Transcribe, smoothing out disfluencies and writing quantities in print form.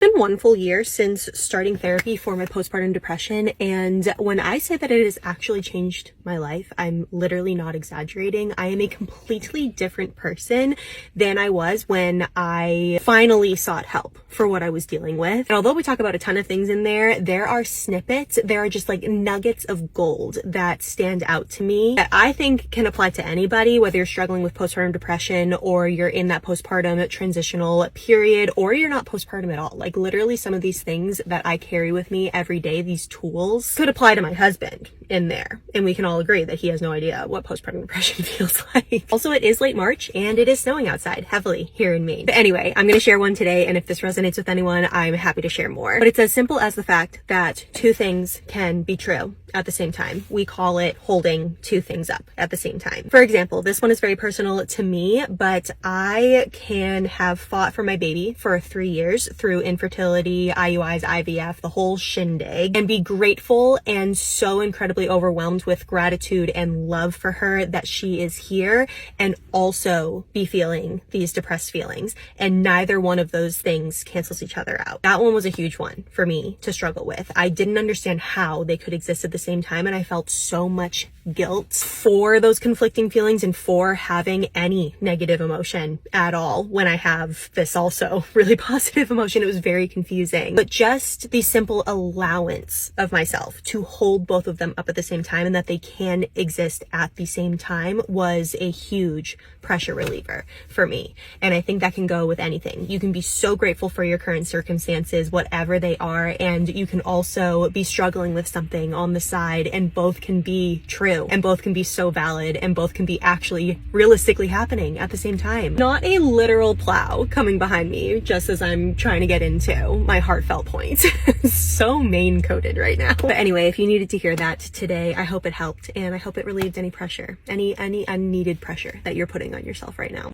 been 1 full year since starting therapy for my postpartum depression, and when I say that it has actually changed my life, I'm literally not exaggerating. I am a completely different person than I was when I finally sought help for what I was dealing with. And although we talk about a ton of things in there, there are snippets, there are just like nuggets of gold that stand out to me that I think can apply to anybody, whether you're struggling with postpartum depression or you're in that postpartum transitional period, or you're not postpartum at all. Like literally some of these things that I carry with me every day, these tools, could apply to my husband in there. And we can all agree that he has no idea what postpartum depression feels like. Also, it is late March and it is snowing outside heavily here in Maine. But anyway, I'm going to share one today, and if this resonates with anyone, I'm happy to share more. But it's as simple as the fact that two things can be true at the same time. We call it holding two things up at the same time. For example, this one is very personal to me, but I can have fought for my baby for 3 years through infertility, IUIs, IVF, the whole shindig, and be grateful and so incredibly overwhelmed with gratitude and love for her that she is here, and also be feeling these depressed feelings. And neither one of those things cancels each other out. That one was a huge one for me to struggle with. I didn't understand how they could exist at the same time, and I felt so much guilt for those conflicting feelings and for having any negative emotion at all when I have this also really positive emotion. It was very confusing, but just the simple allowance of myself to hold both of them up at the same time and that they can exist at the same time was a huge pressure reliever for me. And I think that can go with anything. You can be so grateful for your current circumstances, whatever they are, and you can also be struggling with something on the side, and both can be true and both can be so valid and both can be actually realistically happening at the same time. Not a literal plow coming behind me just as I'm trying to get into my heartfelt point. So Maine coded right now. But anyway, if you needed to hear that today, I hope it helped, and I hope it relieved any pressure, any unneeded pressure that you're putting on yourself right now.